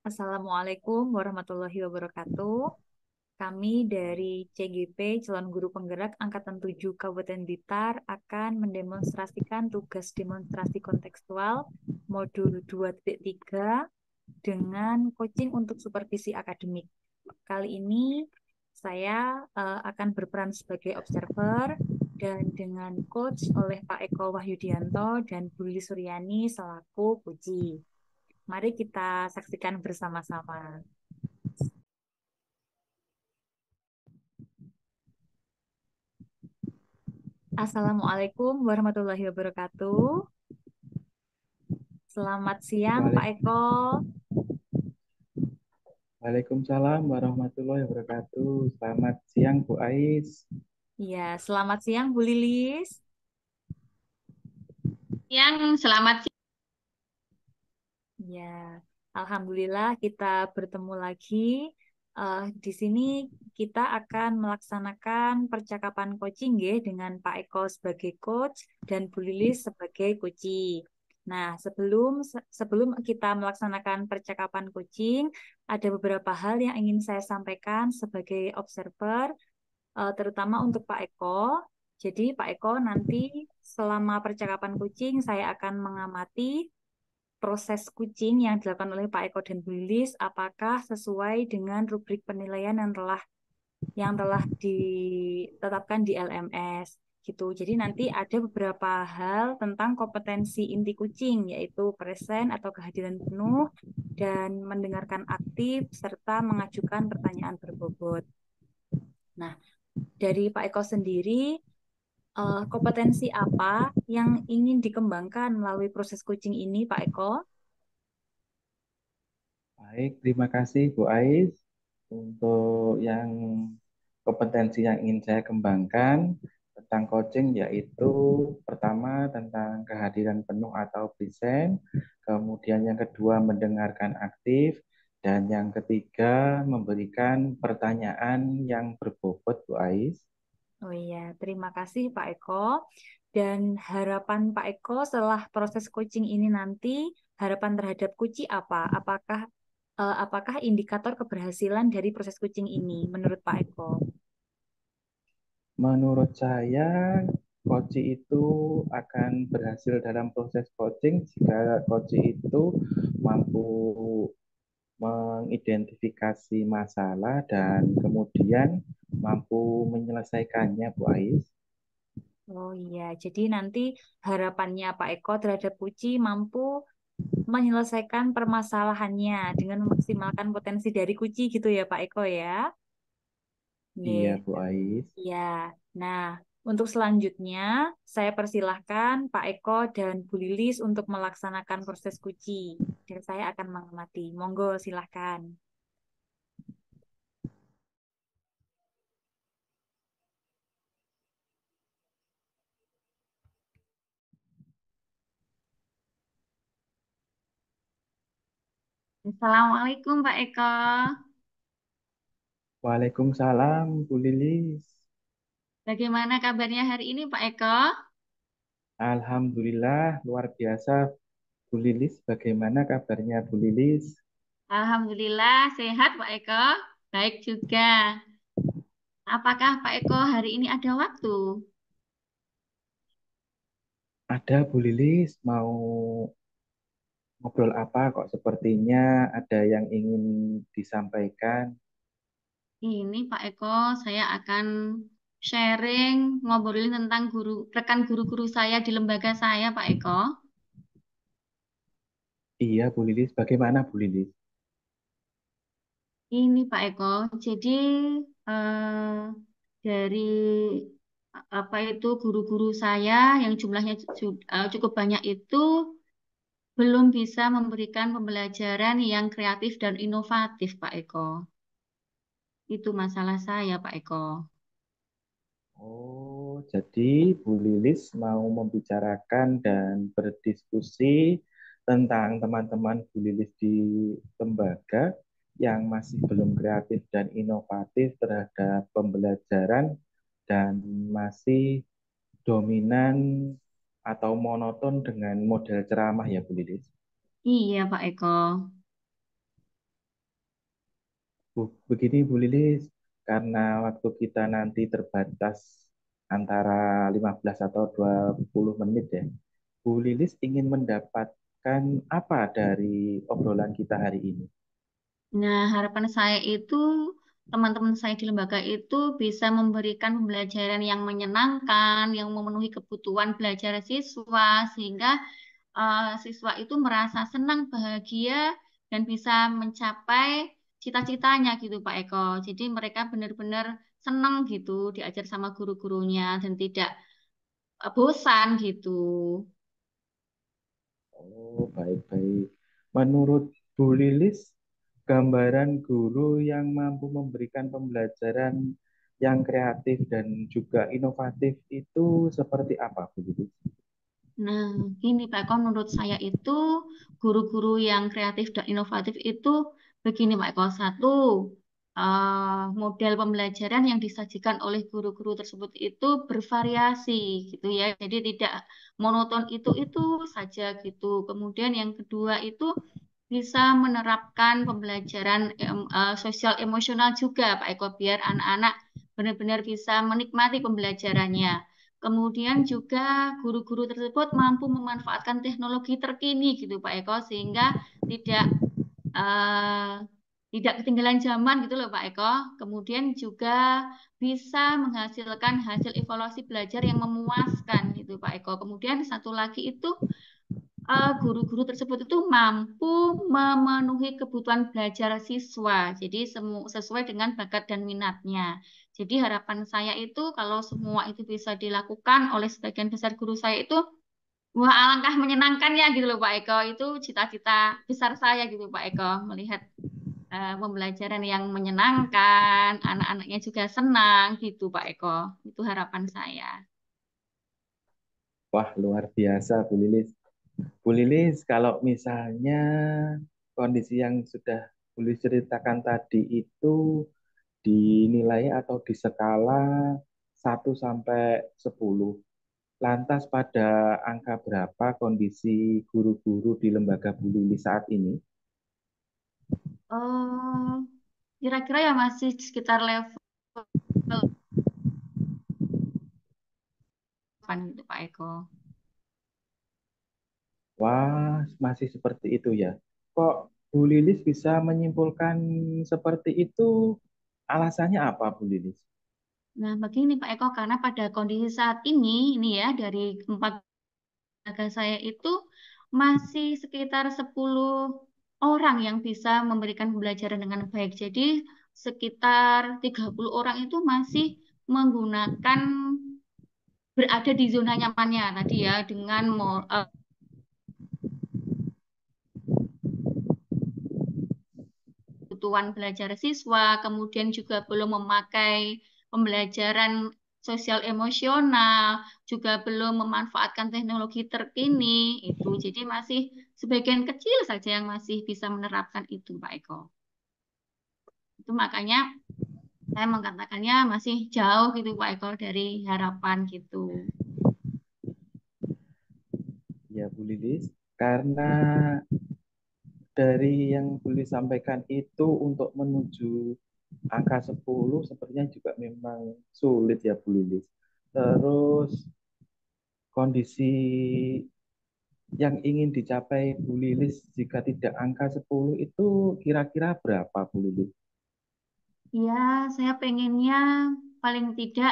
Assalamualaikum warahmatullahi wabarakatuh. Kami dari CGP, Calon Guru Penggerak Angkatan 7 Kabupaten Blitar akan mendemonstrasikan tugas demonstrasi kontekstual modul 2.3 dengan coaching untuk supervisi akademik. Kali ini saya akan berperan sebagai observer dan dengan coach oleh Pak Eko Wahyudianto dan Bu Lili Suryani selaku puji. Mari kita saksikan bersama-sama. Assalamualaikum warahmatullahi wabarakatuh. Selamat siang, Pak Waalaikum- Eko. Waalaikumsalam warahmatullahi wabarakatuh. Selamat siang Bu Ais. Ya, selamat siang, Bu Lilis. Selamat siang. Ya, Alhamdulillah kita bertemu lagi. Di sini kita akan melaksanakan percakapan coaching ya, dengan Pak Eko sebagai coach dan Bu Lilis sebagai coachee. Nah, sebelum kita melaksanakan percakapan coaching, ada beberapa hal yang ingin saya sampaikan sebagai observer, terutama untuk Pak Eko. Jadi Pak Eko nanti selama percakapan coaching saya akan mengamati proses coaching yang dilakukan oleh Pak Eko dan Bu Lilis apakah sesuai dengan rubrik penilaian yang telah ditetapkan di LMS gitu. Jadi nanti ada beberapa hal tentang kompetensi inti coaching yaitu present atau kehadiran penuh dan mendengarkan aktif serta mengajukan pertanyaan berbobot. Nah, dari Pak Eko sendiri, kompetensi apa yang ingin dikembangkan melalui proses coaching ini, Pak Eko? Baik, terima kasih Bu Ais untuk yang kompetensi yang ingin saya kembangkan tentang coaching, yaitu pertama tentang kehadiran penuh atau present, kemudian yang kedua mendengarkan aktif, dan yang ketiga memberikan pertanyaan yang berbobot Bu Ais. Oh iya, terima kasih Pak Eko. Dan harapan Pak Eko setelah proses coaching ini nanti, harapan terhadap Kuci apa? Apakah indikator keberhasilan dari proses coaching ini menurut Pak Eko? Menurut saya, coach itu akan berhasil dalam proses coaching jika coach itu mampu mengidentifikasi masalah dan kemudian mampu menyelesaikannya, Bu Ais. Oh iya, jadi nanti harapannya Pak Eko terhadap Kuci mampu menyelesaikan permasalahannya dengan memaksimalkan potensi dari Kuci gitu ya Pak Eko ya. Iya, Nih. Bu Ais. Ya, nah untuk selanjutnya saya persilahkan Pak Eko dan Bu Lilis untuk melaksanakan proses kuci dan saya akan mengamati. Monggo silahkan. Assalamualaikum Pak Eko. Waalaikumsalam, Bu Lilis. Bagaimana kabarnya hari ini Pak Eko? Alhamdulillah, luar biasa. Bu Lilis, bagaimana kabarnya Bu Lilis? Alhamdulillah sehat Pak Eko. Baik juga. Apakah Pak Eko hari ini ada waktu? Ada Bu Lilis, mau ngobrol apa kok sepertinya ada yang ingin disampaikan? Ini Pak Eko, saya akan sharing, ngobrolin tentang rekan guru-guru saya di lembaga saya Pak Eko. Iya, Bu Lilis. Bagaimana, Bu Lilis? Ini Pak Eko, jadi dari apa itu guru-guru saya yang jumlahnya cukup banyak itu belum bisa memberikan pembelajaran yang kreatif dan inovatif, Pak Eko. Itu masalah saya, Pak Eko. Oh, jadi Bu Lilis mau membicarakan dan berdiskusi tentang teman-teman Bu Lilis di lembaga yang masih belum kreatif dan inovatif terhadap pembelajaran dan masih dominan atau monoton dengan model ceramah ya Bu Lilis. Iya, Pak Eko. Begini Bu Lilis, karena waktu kita nanti terbatas antara 15 atau 20 menit ya. Bu Lilis ingin mendapatkan apa dari obrolan kita hari ini? Nah, harapan saya itu teman-teman saya di lembaga itu bisa memberikan pembelajaran yang menyenangkan, yang memenuhi kebutuhan belajar siswa, sehingga siswa itu merasa senang, bahagia, dan bisa mencapai cita-citanya gitu Pak Eko. Jadi mereka benar-benar senang gitu diajar sama guru-gurunya dan tidak bosan gitu. Oh, baik-baik. Menurut Bu Lilis, gambaran guru yang mampu memberikan pembelajaran yang kreatif dan juga inovatif itu seperti apa, Bu Lilis? Nah, gini Pak Eko, menurut saya itu guru-guru yang kreatif dan inovatif itu begini Pak Eko. Satu, model pembelajaran yang disajikan oleh guru-guru tersebut itu bervariasi gitu ya. Jadi tidak monoton itu saja gitu. Kemudian yang kedua itu bisa menerapkan pembelajaran sosial emosional juga Pak Eko, biar anak-anak benar-benar bisa menikmati pembelajarannya. Kemudian juga guru-guru tersebut mampu memanfaatkan teknologi terkini gitu Pak Eko, sehingga tidak eh, tidak ketinggalan zaman gitu loh Pak Eko. Kemudian juga bisa menghasilkan hasil evaluasi belajar yang memuaskan gitu Pak Eko. Kemudian satu lagi itu guru-guru tersebut itu mampu memenuhi kebutuhan belajar siswa. Jadi sesuai dengan bakat dan minatnya. Jadi harapan saya itu kalau semua itu bisa dilakukan oleh sebagian besar guru saya itu, wah alangkah menyenangkannya gitu loh Pak Eko. Itu cita-cita besar saya gitu Pak Eko, melihat pembelajaran yang menyenangkan, anak-anaknya juga senang gitu Pak Eko. Itu harapan saya. Wah, luar biasa, Bu Lilis. Bu Lilis, kalau misalnya kondisi yang sudah Bu Lilis ceritakan tadi itu dinilai atau di skala 1 sampai 10, lantas pada angka berapa kondisi guru-guru di lembaga Bu Lilis saat ini? Oh, kira-kira ya masih sekitar level 8 gitu Pak Eko. Wah, masih seperti itu ya. Kok Bu Lilis bisa menyimpulkan seperti itu? Alasannya apa, Bu Lilis? Nah, begini Pak Eko, karena pada kondisi saat ini ya dari empat tenaga saya itu masih sekitar 10 orang yang bisa memberikan pembelajaran dengan baik. Jadi sekitar 30 orang itu masih menggunakan berada di zona nyamannya tadi ya dengan kebutuhan belajar siswa, kemudian juga belum memakai pembelajaran sosial emosional, juga belum memanfaatkan teknologi terkini, itu. Jadi masih sebagian kecil saja yang masih bisa menerapkan itu, Pak Eko. Itu makanya saya mengatakannya masih jauh gitu, Pak Eko, dari harapan gitu. Ya, Bu Lilis, karena dari yang boleh sampaikan itu untuk menuju angka 10 sepertinya juga memang sulit ya Bu Lilis. Terus kondisi yang ingin dicapai Bu Lilis jika tidak angka 10 itu kira-kira berapa Bu Lilis? Ya, saya pengennya paling tidak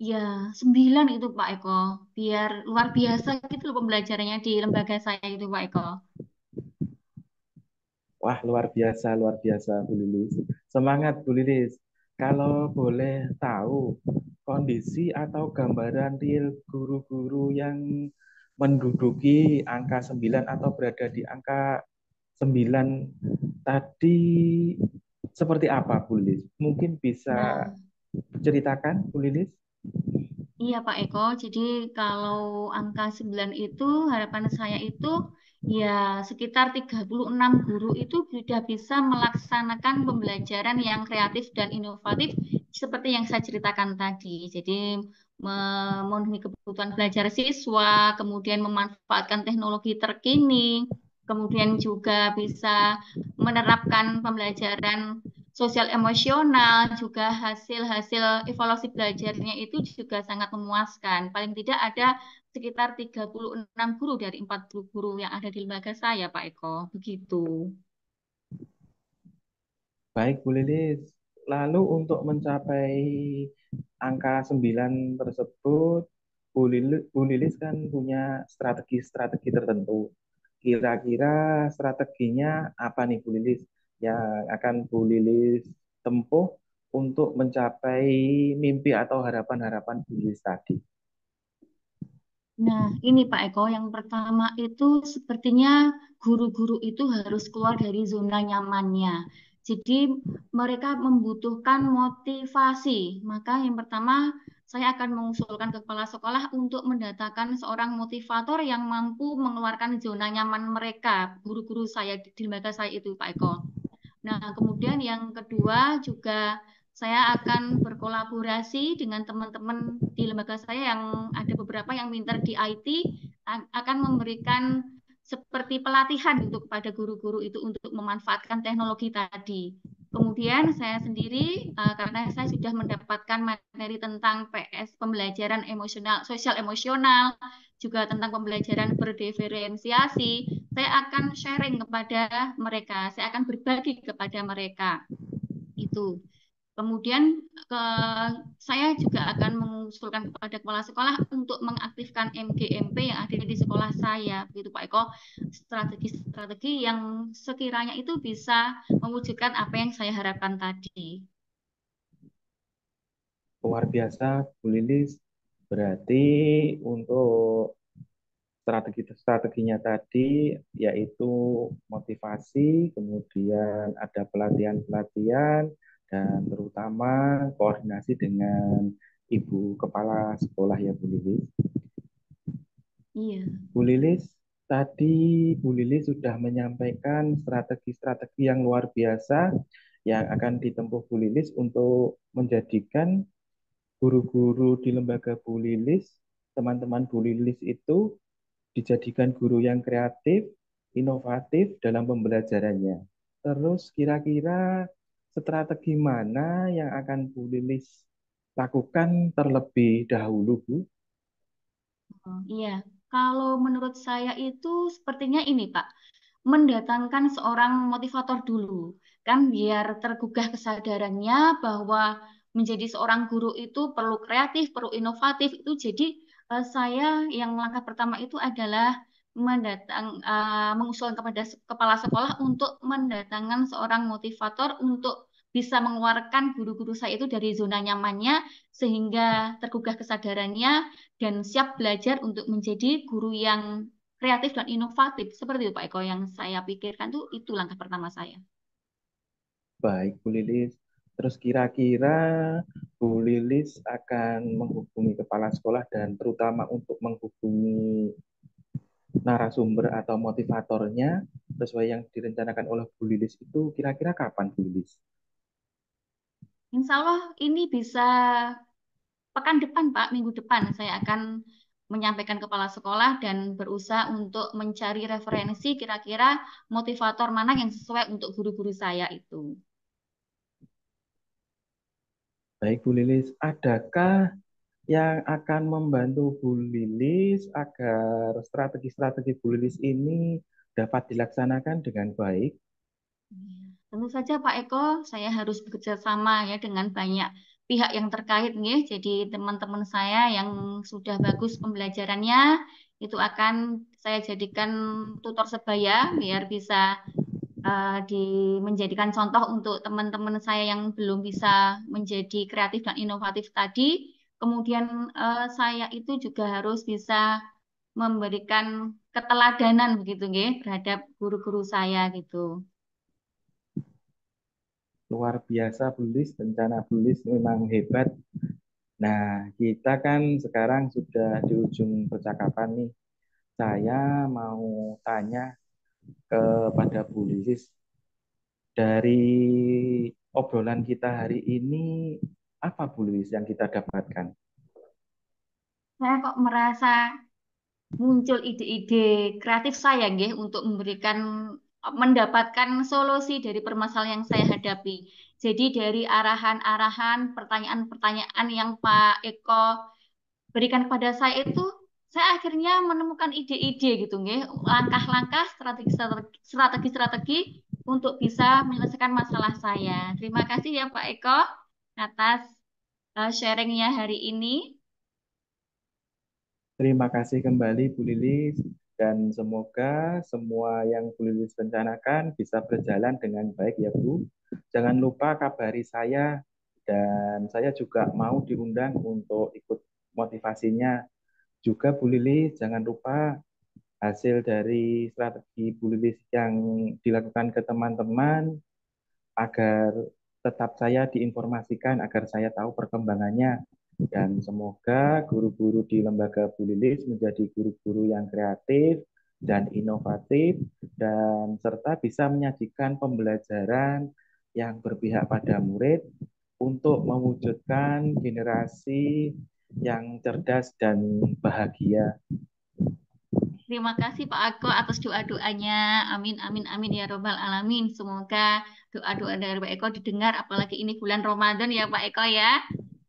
ya 9 itu Pak Eko. Biar luar biasa gitu loh pembelajarannya di lembaga saya itu Pak Eko. Wah, luar biasa Bu Lilis. Semangat Bu Lilis. Kalau boleh tahu kondisi atau gambaran real guru-guru yang menduduki angka 9 atau berada di angka 9 tadi seperti apa Bu Lilis? Mungkin bisa Nah, ceritakan Bu Lilis? iya Pak Eko, jadi kalau angka 9 itu harapan saya itu ya sekitar 36 guru itu sudah bisa melaksanakan pembelajaran yang kreatif dan inovatif seperti yang saya ceritakan tadi. Jadi memenuhi kebutuhan belajar siswa, kemudian memanfaatkan teknologi terkini, kemudian juga bisa menerapkan pembelajaran sosial emosional, juga hasil-hasil evaluasi belajarnya itu juga sangat memuaskan. Paling tidak ada sekitar 36 guru dari 40 guru yang ada di lembaga saya, Pak Eko. Begitu. Baik, Bu Lilis. Lalu untuk mencapai angka 9 tersebut, Bu Lilis kan punya strategi-strategi tertentu. Kira-kira strateginya apa nih Bu Lilis yang akan Bu Lilis tempuh untuk mencapai mimpi atau harapan-harapan Bu Lilis tadi? Nah, ini Pak Eko, yang pertama itu sepertinya guru-guru itu harus keluar dari zona nyamannya. Jadi mereka membutuhkan motivasi. Maka yang pertama saya akan mengusulkan ke kepala sekolah untuk mendatangkan seorang motivator yang mampu mengeluarkan zona nyaman mereka, guru-guru saya di lembaga saya itu Pak Eko. Nah, kemudian yang kedua juga saya akan berkolaborasi dengan teman-teman di lembaga saya yang ada beberapa yang pintar di IT, akan memberikan seperti pelatihan untuk kepada guru-guru itu untuk memanfaatkan teknologi tadi. Kemudian saya sendiri, karena saya sudah mendapatkan materi tentang PS, pembelajaran emosional, sosial emosional, juga tentang pembelajaran berdiferensiasi, saya akan sharing kepada mereka, saya akan berbagi kepada mereka itu. Kemudian saya juga akan mengusulkan kepada kepala sekolah untuk mengaktifkan MGMP yang ada di sekolah saya, begitu Pak Eko, strategi-strategi yang sekiranya itu bisa mewujudkan apa yang saya harapkan tadi. Luar biasa, Bu Lilis. Berarti untuk strateginya tadi yaitu motivasi, kemudian ada pelatihan-pelatihan, dan terutama koordinasi dengan Ibu Kepala Sekolah ya Bu Lilis. Iya. Bu Lilis, tadi Bu Lilis sudah menyampaikan strategi-strategi yang luar biasa yang akan ditempuh Bu Lilis untuk menjadikan guru-guru di lembaga Bu Lilis, teman-teman Bu Lilis itu dijadikan guru yang kreatif, inovatif dalam pembelajarannya. Terus kira-kira strategi mana yang akan Bu Lilis lakukan terlebih dahulu, Bu? Oh, iya, kalau menurut saya itu sepertinya ini, Pak, mendatangkan seorang motivator dulu, kan biar tergugah kesadarannya bahwa menjadi seorang guru itu perlu kreatif, perlu inovatif. Itu jadi saya yang langkah pertama itu adalah mengusulkan kepada kepala sekolah untuk mendatangkan seorang motivator untuk bisa mengeluarkan guru-guru saya itu dari zona nyamannya sehingga tergugah kesadarannya dan siap belajar untuk menjadi guru yang kreatif dan inovatif. Seperti itu Pak Eko yang saya pikirkan tuh itu langkah pertama saya. Baik, Bu Lilis. Terus kira-kira Bu Lilis akan menghubungi kepala sekolah dan terutama untuk menghubungi narasumber atau motivatornya sesuai yang direncanakan oleh Bu Lilis itu kira-kira kapan Bu Lilis? Insya Allah ini bisa pekan depan Pak, minggu depan saya akan menyampaikan kepala sekolah dan berusaha untuk mencari referensi kira-kira motivator mana yang sesuai untuk guru-guru saya itu. Baik Bu Lilis, adakah yang akan membantu Bu Lilis agar strategi-strategi Bu Lilis ini dapat dilaksanakan dengan baik? Tentu saja Pak Eko, saya harus bekerja sama ya dengan banyak pihak yang terkait nih. Jadi teman-teman saya yang sudah bagus pembelajarannya itu akan saya jadikan tutor sebaya biar bisa menjadikan contoh untuk teman-teman saya yang belum bisa menjadi kreatif dan inovatif tadi. Kemudian saya itu juga harus bisa memberikan keteladanan begitu nggih terhadap guru-guru saya gitu. Luar biasa Bu Lilis, rencana Bu Lilis memang hebat. Nah, kita kan sekarang sudah di ujung percakapan nih. Saya mau tanya kepada Bu Lilis, dari obrolan kita hari ini, apa Bu Lilis yang kita dapatkan? Saya kok merasa muncul ide-ide kreatif saya nggih untuk memberikan mendapatkan solusi dari permasalahan yang saya hadapi. Jadi dari arahan-arahan, pertanyaan-pertanyaan yang Pak Eko berikan kepada saya itu, saya akhirnya menemukan ide-ide gitu, nggih, langkah-langkah, strategi-strategi untuk bisa menyelesaikan masalah saya. Terima kasih ya Pak Eko atas sharingnya hari ini. Terima kasih kembali Bu Lilis dan semoga semua yang Bu Lilis rencanakan bisa berjalan dengan baik ya Bu. Jangan lupa kabari saya dan saya juga mau diundang untuk ikut motivasinya. Juga Bu Lilis jangan lupa hasil dari strategi Bu Lilis yang dilakukan ke teman-teman agar tetap saya diinformasikan agar saya tahu perkembangannya dan semoga guru-guru di lembaga Bu Lilis menjadi guru-guru yang kreatif dan inovatif dan serta bisa menyajikan pembelajaran yang berpihak pada murid untuk mewujudkan generasi yang cerdas dan bahagia. Terima kasih Pak Ako atas doa-doanya. Amin, amin, amin ya Robbal Alamin. Semoga doa-doa dari Pak Eko didengar, apalagi ini bulan Ramadan ya Pak Eko ya.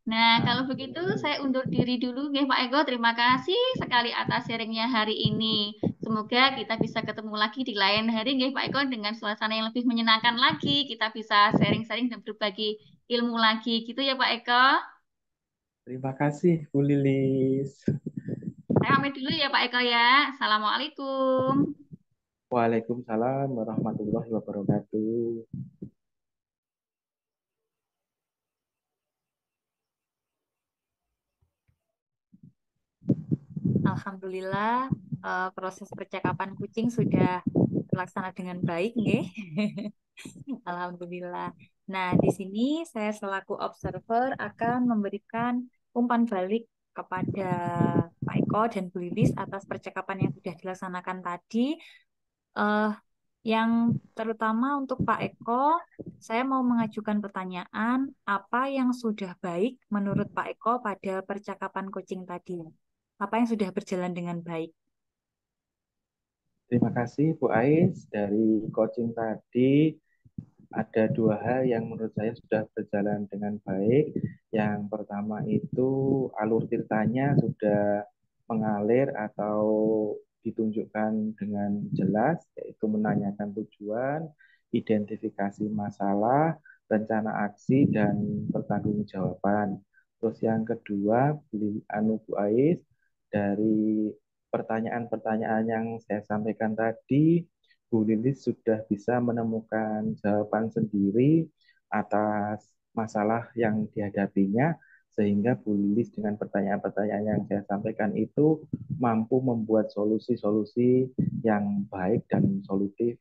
Nah, kalau begitu saya undur diri dulu ya Pak Eko. Terima kasih sekali atas sharingnya hari ini. Semoga kita bisa ketemu lagi di lain hari ya Pak Eko dengan suasana yang lebih menyenangkan lagi. Kita bisa sharing-sharing dan berbagi ilmu lagi gitu ya Pak Eko. Terima kasih Bu Lilis. Saya pamit dulu ya Pak Eko ya. Assalamualaikum. Waalaikumsalam warahmatullahi wabarakatuh. Alhamdulillah, proses percakapan kucing sudah terlaksana dengan baik, nggih. Alhamdulillah. Nah, di sini saya selaku observer akan memberikan umpan balik kepada Pak Eko dan Bu Lilis atas percakapan yang sudah dilaksanakan tadi. Eh, yang terutama untuk Pak Eko, saya mau mengajukan pertanyaan, apa yang sudah baik menurut Pak Eko pada percakapan coaching tadi? Apa yang sudah berjalan dengan baik? Terima kasih Bu Ais. Dari coaching tadi ada dua hal yang menurut saya sudah berjalan dengan baik. Yang pertama itu alur ceritanya sudah mengalir atau ditunjukkan dengan jelas, yaitu menanyakan tujuan, identifikasi masalah, rencana aksi, dan pertanggungjawaban. Terus yang kedua, Bu Ais, dari pertanyaan-pertanyaan yang saya sampaikan tadi, Bu Lilis sudah bisa menemukan jawaban sendiri atas masalah yang dihadapinya, sehingga Bu Lilis dengan pertanyaan-pertanyaan yang saya sampaikan itu mampu membuat solusi-solusi yang baik dan solutif.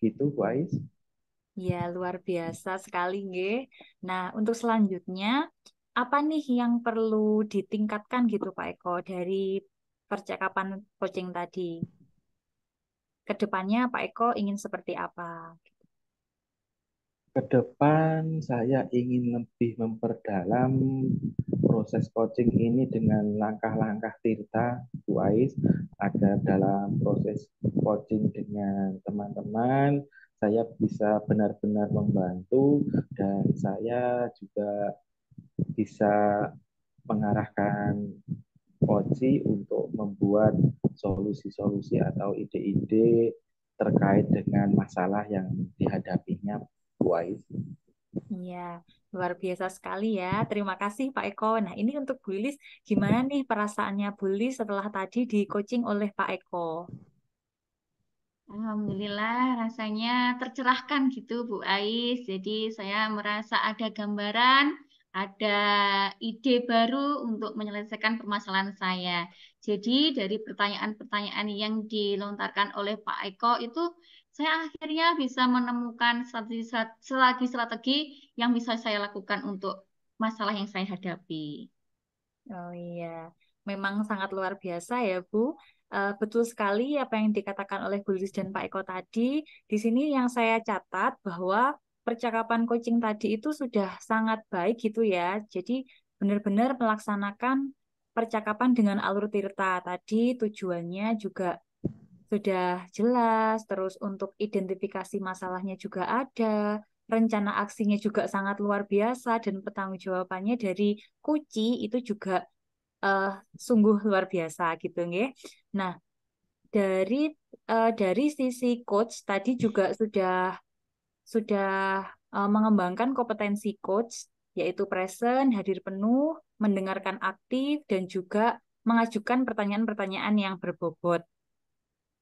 Gitu, Bu Ais. Ya, luar biasa sekali, nggih. Nah, untuk selanjutnya, apa nih yang perlu ditingkatkan gitu, Pak Eko, dari percakapan coaching tadi? Kedepannya, Pak Eko ingin seperti apa? Ke depan saya ingin lebih memperdalam proses coaching ini dengan langkah-langkah Tirta, Bu Ais, agar dalam proses coaching dengan teman-teman saya bisa benar-benar membantu dan saya juga bisa mengarahkan Oci untuk membuat solusi-solusi atau ide-ide terkait dengan masalah yang dihadapinya Bu Ais. Iya, luar biasa sekali ya. Terima kasih, Pak Eko. Nah, ini untuk Bu Lilis, gimana nih perasaannya Bu Lilis setelah tadi di coaching oleh Pak Eko? Alhamdulillah rasanya tercerahkan gitu Bu Ais. Jadi saya merasa ada gambaran, ada ide baru untuk menyelesaikan permasalahan saya. Jadi dari pertanyaan-pertanyaan yang dilontarkan oleh Pak Eko itu saya akhirnya bisa menemukan strategi-strategi yang bisa saya lakukan untuk masalah yang saya hadapi. Oh iya, memang sangat luar biasa ya Bu. Betul sekali apa yang dikatakan oleh Bu Lilis dan Pak Eko tadi. Di sini yang saya catat bahwa percakapan coaching tadi itu sudah sangat baik gitu ya. Jadi benar-benar melaksanakan percakapan dengan alur tirta tadi tujuannya juga sudah jelas, terus untuk identifikasi masalahnya juga ada, rencana aksinya juga sangat luar biasa, dan pertanggungjawabannya dari Kuci itu juga sungguh luar biasa gitu nggih. Nah, dari dari sisi coach tadi juga sudah mengembangkan kompetensi coach, yaitu present, hadir penuh, mendengarkan aktif, dan juga mengajukan pertanyaan-pertanyaan yang berbobot.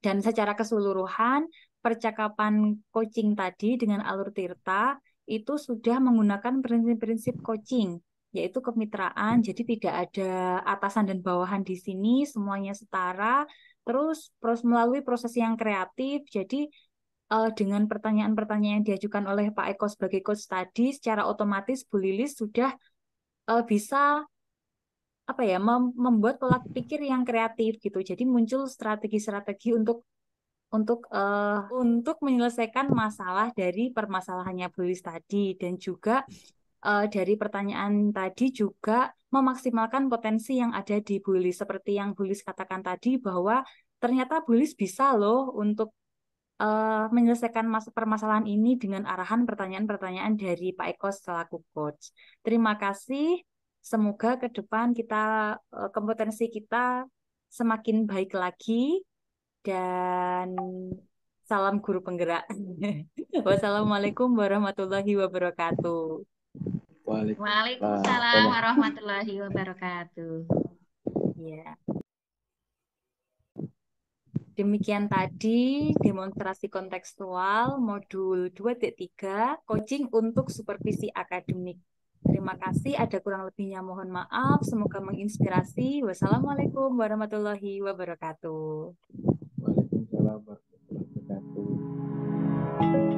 Dan secara keseluruhan, percakapan coaching tadi dengan Alur Tirta itu sudah menggunakan prinsip-prinsip coaching, yaitu kemitraan. Jadi tidak ada atasan dan bawahan di sini, semuanya setara. Terus melalui proses yang kreatif, jadi dengan pertanyaan-pertanyaan yang diajukan oleh Pak Eko sebagai coach tadi, secara otomatis Bu Lilis sudah bisa apa ya membuat pola pikir yang kreatif gitu. Jadi muncul strategi-strategi untuk menyelesaikan masalah dari permasalahannya Bu Lilis tadi, dan juga dari pertanyaan tadi juga memaksimalkan potensi yang ada di Bu Lilis, seperti yang Bu Lilis katakan tadi bahwa ternyata Bu Lilis bisa loh untuk menyelesaikan permasalahan ini dengan arahan pertanyaan-pertanyaan dari Pak Eko selaku coach. Terima kasih. Semoga ke depan kompetensi kita semakin baik lagi, dan salam guru penggerak. Wassalamualaikum warahmatullahi wabarakatuh. Waalaikumsalam warahmatullahi wabarakatuh. Ya. Demikian tadi demonstrasi kontekstual modul 2.3 coaching untuk supervisi akademik. Terima kasih, ada kurang lebihnya mohon maaf, semoga menginspirasi. Wassalamualaikum warahmatullahi wabarakatuh. Waalaikumsalam warahmatullahi wabarakatuh.